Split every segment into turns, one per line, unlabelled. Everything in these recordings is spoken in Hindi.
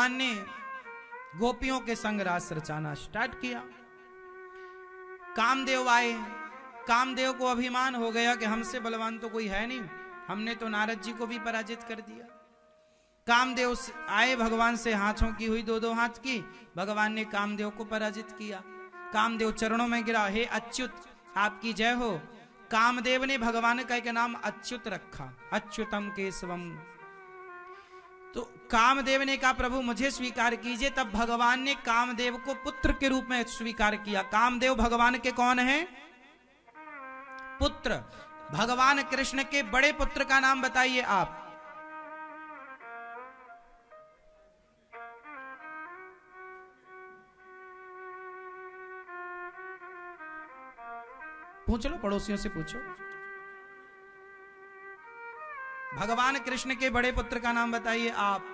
भगवान ने गोपियों के संग रास रचाना स्टार्ट किया। कामदेव आए। कामदेव को अभिमान हो गया कि हमसे बलवान तो कोई है नहीं, हमने तो नारद जी को भी पराजित कर दिया। कामदेव आए, भगवान से हाथों की हुई, दो दो हाथ की। भगवान ने कामदेव को पराजित किया। कामदेव चरणों में गिरा, हे अच्युत आपकी जय हो। कामदेव ने भगवान का एक नाम अच्युत रखा, अच्युतम केशवम। तो कामदेव ने कहा प्रभु मुझे स्वीकार कीजिए। तब भगवान ने कामदेव को पुत्र के रूप में स्वीकार किया। कामदेव भगवान के कौन है? पुत्र। भगवान कृष्ण के बड़े पुत्र का नाम बताइए आप। पूछ लो, पड़ोसियों से पूछो। भगवान कृष्ण के बड़े पुत्र का नाम बताइए आप।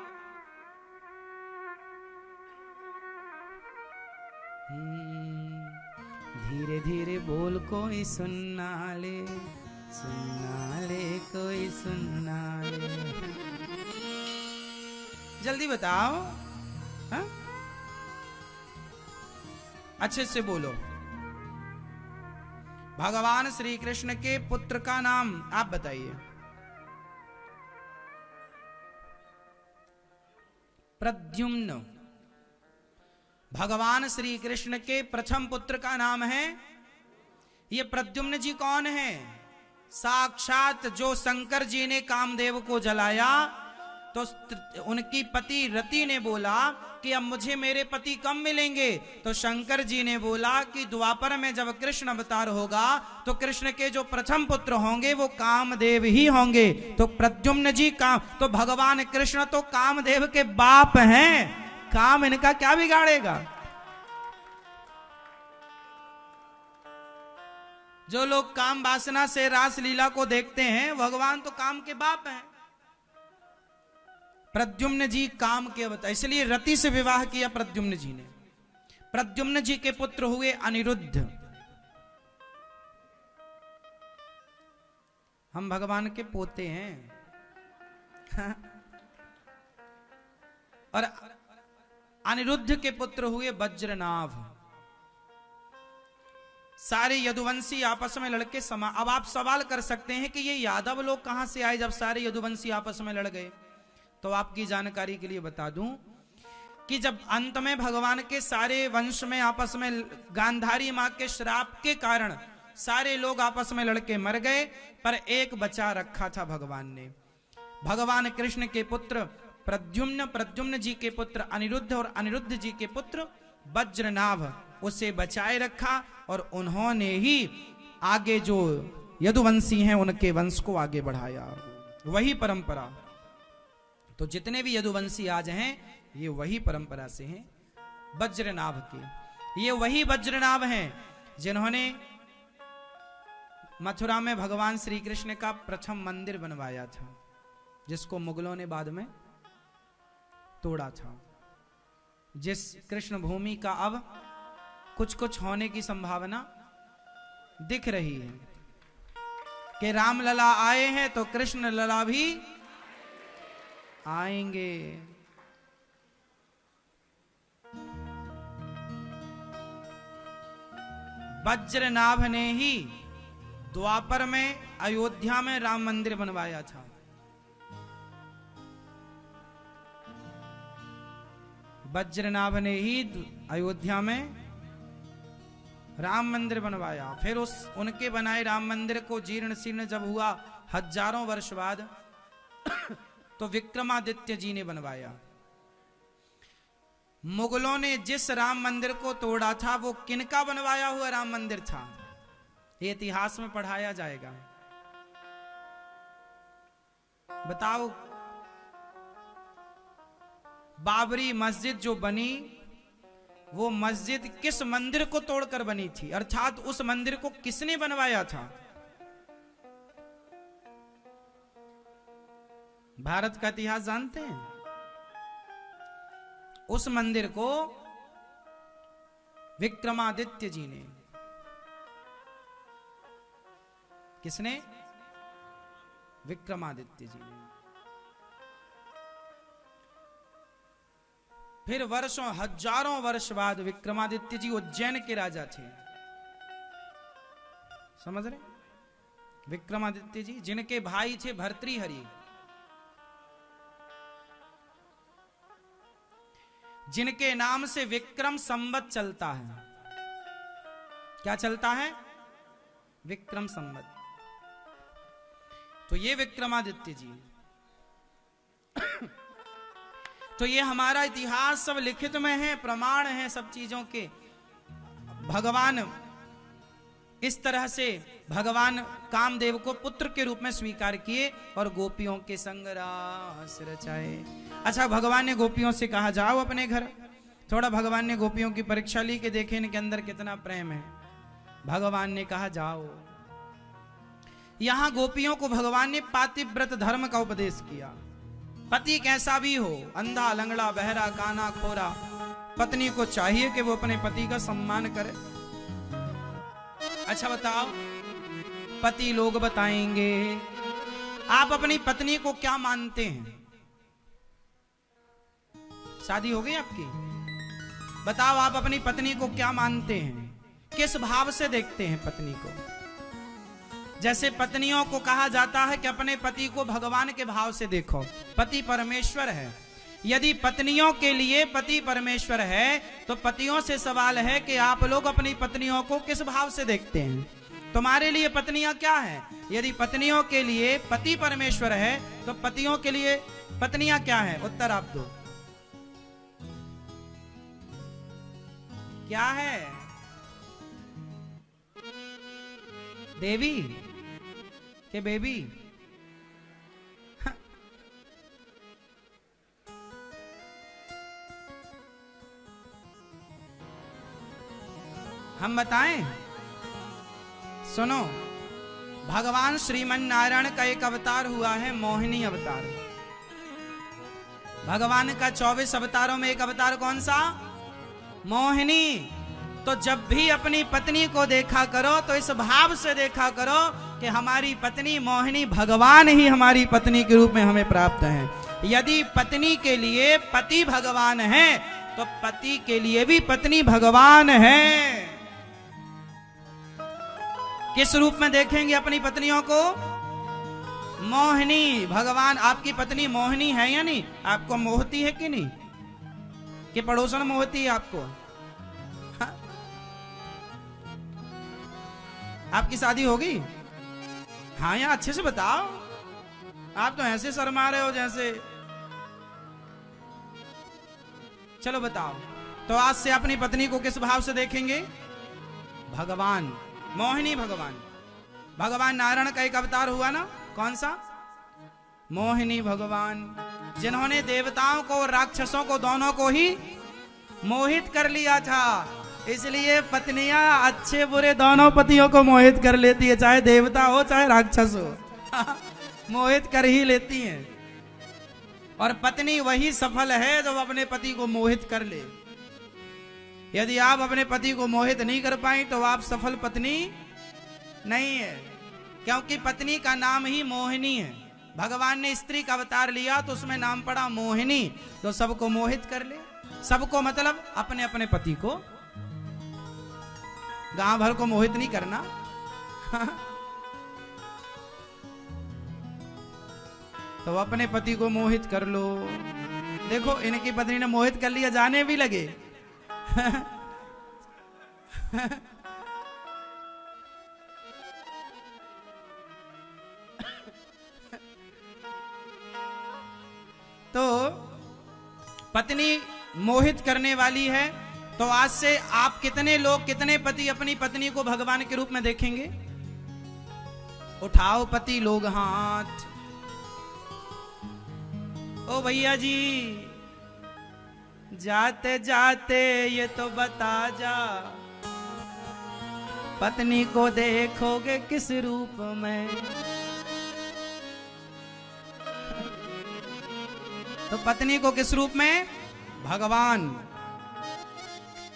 धीरे धीरे बोल, कोई सुनना ले कोई सुनना ले। जल्दी बताओ। हा? अच्छे से बोलो। भगवान श्री कृष्ण के पुत्र का नाम आप बताइए। प्रद्युम्न। भगवान श्री कृष्ण के प्रथम पुत्र का नाम है। ये प्रद्युम्न जी कौन है? साक्षात जो शंकर जी ने कामदेव को जलाया तो उनकी पति रति ने बोला कि अब मुझे मेरे पति कम मिलेंगे। तो शंकर जी ने बोला कि द्वापर में जब कृष्ण अवतार होगा तो कृष्ण के जो प्रथम पुत्र होंगे वो कामदेव ही होंगे। तो प्रद्युम्न जी तो भगवान कृष्ण तो कामदेव के बाप हैं। काम इनका क्या बिगाड़ेगा? जो लोग काम वासना से रास लीला को देखते हैं, भगवान तो काम के बाप हैं। प्रद्युम्न जी काम के अवतार, इसलिए रति से विवाह किया प्रद्युम्न जी ने। प्रद्युम्न जी के पुत्र हुए अनिरुद्ध। हम भगवान के पोते हैं। और अनिरुद्ध के पुत्र हुए वज्रनाभ। सारे यदुवंशी आपस में लड़के अब आप सवाल कर सकते हैं कि ये यादव लोग कहां से आए जब सारे यदुवंशी आपस में लड़ गए। तो आपकी जानकारी के लिए बता दूं कि जब अंत में भगवान के सारे वंश में आपस में गांधारी मां के श्राप के कारण सारे लोग आपस में लड़के मर गए, पर एक बचा रखा था भगवान ने। भगवान कृष्ण के पुत्र प्रद्युम्न, प्रद्युम्न जी के पुत्र अनिरुद्ध और अनिरुद्ध जी के पुत्र वज्रनाभ, उसे बचाए रखा। और उन्होंने ही आगे जो यदुवंशी हैं उनके वंश को आगे बढ़ाया। वही परंपरा। तो जितने भी यदुवंशी आज हैं ये वही परंपरा से हैं, वज्रनाभ के। ये वही वज्रनाभ हैं जिन्होंने मथुरा में भगवान श्री कृष्ण का प्रथम मंदिर बनवाया था, जिसको मुगलों ने बाद में तोड़ा था। जिस कृष्ण भूमि का अब कुछ कुछ होने की संभावना दिख रही है कि राम लला आए हैं तो कृष्ण लला भी आएंगे। वज्रनाभ ने ही द्वापर में अयोध्या में राम मंदिर बनवाया था। वज्रनाभ ने ही अयोध्या में राम मंदिर बनवाया। फिर उनके बनाए राम मंदिर को जीर्ण शीर्ण जब हुआ हजारों वर्ष बाद, तो विक्रमादित्य जी ने बनवाया। मुगलों ने जिस राम मंदिर को तोड़ा था वो किनका बनवाया हुआ राम मंदिर था? ये इतिहास में पढ़ाया जाएगा। बताओ, बाबरी मस्जिद जो बनी वो मस्जिद किस मंदिर को तोड़कर बनी थी? अर्थात उस मंदिर को किसने बनवाया था? भारत का इतिहास जानते हैं? उस मंदिर को विक्रमादित्य जी ने। किसने? विक्रमादित्य जी ने। फिर वर्षों हजारों वर्ष बाद विक्रमादित्य जी उज्जैन के राजा थे, समझ रहे? विक्रमादित्य जी जिनके भाई थे भर्तृहरि, जिनके नाम से विक्रम संवत चलता है। क्या चलता है? विक्रम संवत। तो ये विक्रमादित्य जी तो ये हमारा इतिहास सब लिखित में है, प्रमाण है सब चीजों के। भगवान इस तरह से भगवान कामदेव को पुत्र के रूप में स्वीकार किए और गोपियों के संग रास रचाए। अच्छा, भगवान ने गोपियों से कहा जाओ अपने घर। थोड़ा भगवान ने गोपियों की परीक्षा ली कि देखे इनके अंदर कितना प्रेम है। भगवान ने कहा जाओ। यहां गोपियों को भगवान ने पातिव्रत धर्म का उपदेश किया। पति कैसा भी हो, अंधा, लंगड़ा, बहरा, काना, खोरा, पत्नी को चाहिए कि वो अपने पति का सम्मान करे। अच्छा बताओ, पति लोग बताएंगे आप अपनी पत्नी को क्या मानते हैं? शादी हो गई आपकी, बताओ आप अपनी पत्नी को क्या मानते हैं? किस भाव से देखते हैं पत्नी को? जैसे पत्नियों को कहा जाता है कि अपने पति को भगवान के भाव से देखो। पति परमेश्वर है। यदि पत्नियों के लिए पति परमेश्वर है तो पतियों से सवाल है कि आप लोग अपनी पत्नियों को किस भाव से देखते हैं? तुम्हारे लिए पत्नियां क्या है? यदि पत्नियों के लिए पति परमेश्वर है तो पतियों के लिए पत्नियां क्या है? उत्तर आप दो। क्या है? देवी के बेबी? हम बताएं? सुनो, भगवान श्रीमन नारायण का एक अवतार हुआ है मोहिनी अवतार। भगवान का 24 अवतारों में एक अवतार कौन सा? मोहिनी। तो जब भी अपनी पत्नी को देखा करो तो इस भाव से देखा करो कि हमारी पत्नी मोहिनी भगवान ही हमारी पत्नी के रूप में हमें प्राप्त है। यदि पत्नी के लिए पति भगवान है तो पति के लिए भी पत्नी भगवान है। किस रूप में देखेंगे अपनी पत्नियों को? मोहिनी। भगवान आपकी पत्नी मोहिनी है या नहीं? आपको मोहती है कि नहीं? कि पड़ोसन मोहती है आपको? हा? आपकी शादी होगी? हाँ, या अच्छे से बताओ। आप तो ऐसे शर्मा रहे हो जैसे। चलो बताओ, तो आज से अपनी पत्नी को किस भाव से देखेंगे? भगवान, मोहिनी भगवान। भगवान नारायण का एक अवतार हुआ ना, कौन सा? मोहिनी भगवान, जिन्होंने देवताओं को और राक्षसों को दोनों को ही मोहित कर लिया था। इसलिए पत्नियां अच्छे बुरे दोनों पतियों को मोहित कर लेती है, चाहे देवता हो चाहे राक्षस हो मोहित कर ही लेती हैं। और पत्नी वही सफल है जो अपने पति को मोहित कर ले। यदि आप अपने पति को मोहित नहीं कर पाई तो आप सफल पत्नी नहीं है, क्योंकि पत्नी का नाम ही मोहिनी है। भगवान ने स्त्री का अवतार लिया तो उसमें नाम पड़ा मोहिनी, तो सबको मोहित कर ले। सबको मतलब अपने अपने पति को, गांव भर को मोहित नहीं करना तो अपने पति को मोहित कर लो। देखो, इनकी पत्नी ने मोहित कर लिया, जाने भी लगे तो पत्नी मोहित करने वाली है। तो आज से आप कितने लोग, कितने पति अपनी पत्नी को भगवान के रूप में देखेंगे? उठाओ पति लोग हाथ। ओ भैया जी, जाते जाते ये तो बता जा, पत्नी को देखोगे किस रूप में? तो पत्नी को किस रूप में? भगवान।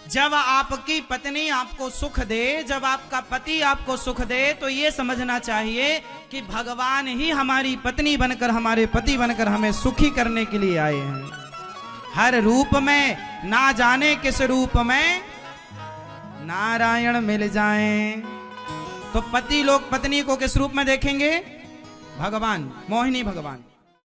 जब आपकी पत्नी आपको सुख दे, जब आपका पति आपको सुख दे, तो ये समझना चाहिए कि भगवान ही हमारी पत्नी बनकर, हमारे पति बनकर हमें सुखी करने के लिए आए हैं। हर रूप में, ना जाने किस रूप में नारायण मिल जाएं। तो पति लोग पत्नी को किस रूप में देखेंगे? भगवान, मोहिनी भगवान।